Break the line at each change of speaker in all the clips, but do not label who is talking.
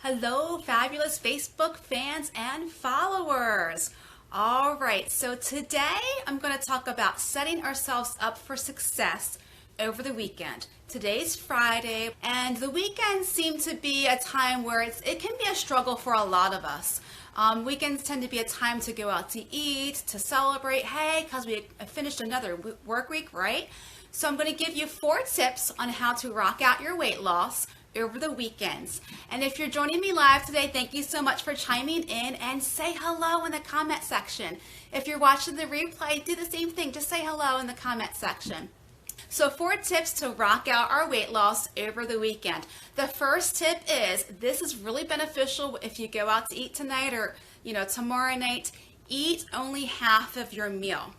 Hello, fabulous Facebook fans and followers. All right, so today I'm going to talk about setting ourselves up for success over the weekend. Today's Friday, and the weekends seem to be a time where it can be a struggle for a lot of us. Weekends tend to be a time to go out to eat, to celebrate, hey, because we finished another work week, right? So I'm going to give you 4 tips on how to rock out your weight loss over the weekends. And if you're joining me live today, thank you so much for chiming in, and say hello in the comment section. If you're watching the replay, do the same thing. Just say hello in the comment section. So 4 tips to rock out our weight loss over the weekend. The first tip is, this is really beneficial if you go out to eat tonight or tomorrow night. Eat only half of your meal.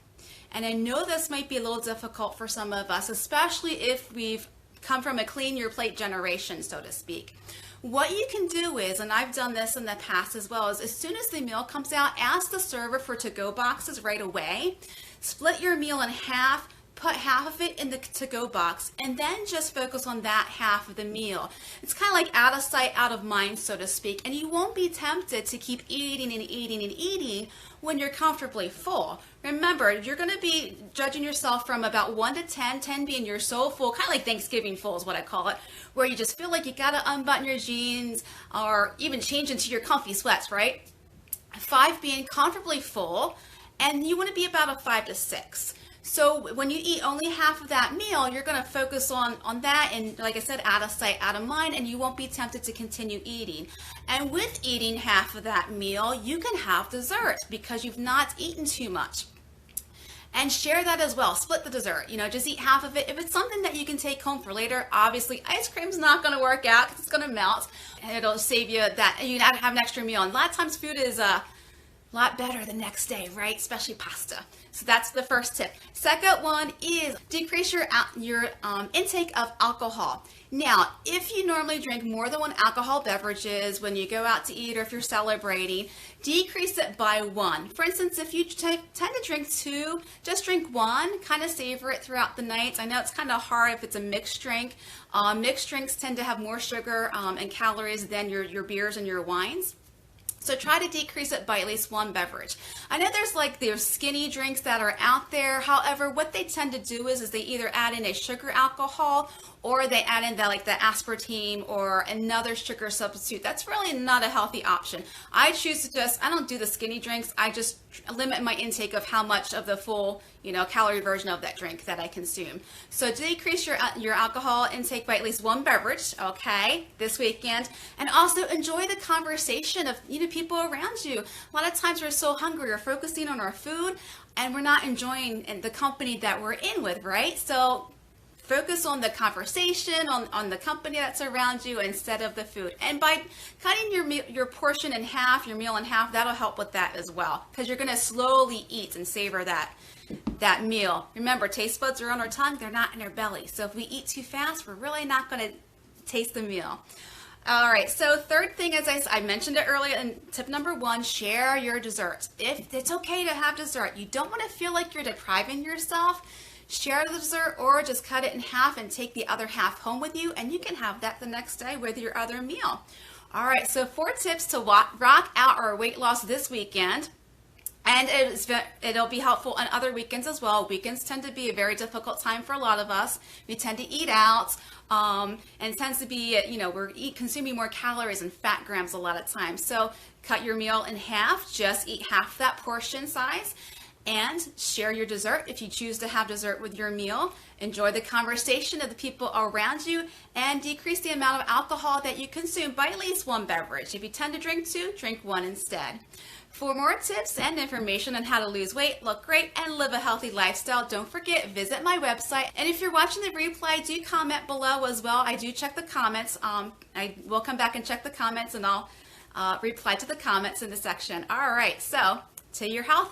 And I know this might be a little difficult for some of us, especially if we've come from a clean your plate generation, so to speak. What you can do is, and I've done this in the past as well, is as soon as the meal comes out, ask the server for to-go boxes right away. Split your meal in half, put half of it in the to-go box, and then just focus on that half of the meal. It's kind of like out of sight, out of mind, so to speak, and you won't be tempted to keep eating and eating and eating when you're comfortably full. Remember, you're going to be judging yourself from about 1 to 10, 10 being you're so full, kind of like Thanksgiving full is what I call it, where you just feel like you got to unbutton your jeans or even change into your comfy sweats, right? 5 being comfortably full, and you want to be about a 5 to 6. So when you eat only half of that meal, you're going to focus on that, and like I said, out of sight, out of mind, and you won't be tempted to continue eating. And with eating half of that meal, you can have dessert because you've not eaten too much. And share that as well. Split the dessert. Just eat half of it. If it's something that you can take home for later, obviously ice cream's not going to work out because it's going to melt, and it'll save you that. You can have an extra meal. And a lot of times food is a lot better the next day, right? Especially pasta. So that's the first tip. Second one is decrease your intake of alcohol. Now, if you normally drink more than 1 alcohol beverages when you go out to eat or if you're celebrating, decrease it by 1. For instance, if you tend to drink 2, just drink 1, kind of savor it throughout the night. I know it's kind of hard if it's a mixed drink. Mixed drinks tend to have more sugar and calories than your beers and your wines. So try to decrease it by at least 1 beverage. I know there's skinny drinks that are out there. However, what they tend to do is they either add in a sugar alcohol or they add in the aspartame or another sugar substitute. That's really not a healthy option. I choose to I don't do the skinny drinks. I just limit my intake of how much of the full, calorie version of that drink that I consume. So decrease your alcohol intake by at least 1 beverage, okay, this weekend. And also enjoy the conversation of, people around you. A lot of times we're so hungry, we're focusing on our food, and we're not enjoying the company that we're in with, right? So focus on the conversation, on the company that's around you instead of the food. And by cutting your portion in half, your meal in half, that'll help with that as well, because you're going to slowly eat and savor that meal. Remember, taste buds are on our tongue, they're not in our belly. So if we eat too fast, we're really not going to taste the meal. All right, so third thing, as I mentioned it earlier, and tip number 1, share your dessert. If it's okay to have dessert, you don't want to feel like you're depriving yourself. Share the dessert or just cut it in half and take the other half home with you, and you can have that the next day with your other meal. All right, so 4 tips to rock out our weight loss this weekend. And it'll be helpful on other weekends as well. Weekends tend to be a very difficult time for a lot of us. We tend to eat out, and it tends to be, we're consuming more calories and fat grams a lot of times. So cut your meal in half, just eat half that portion size, and share your dessert if you choose to have dessert with your meal. Enjoy the conversation of the people around you, and decrease the amount of alcohol that you consume by at least 1 beverage. If you tend to drink 2, drink 1 instead. For more tips and information on how to lose weight, look great, and live a healthy lifestyle, don't forget, visit my website. And if you're watching the replay, do comment below as well. I do check the comments. I will come back and check the comments, and I'll reply to the comments in the section. All right, so to your health.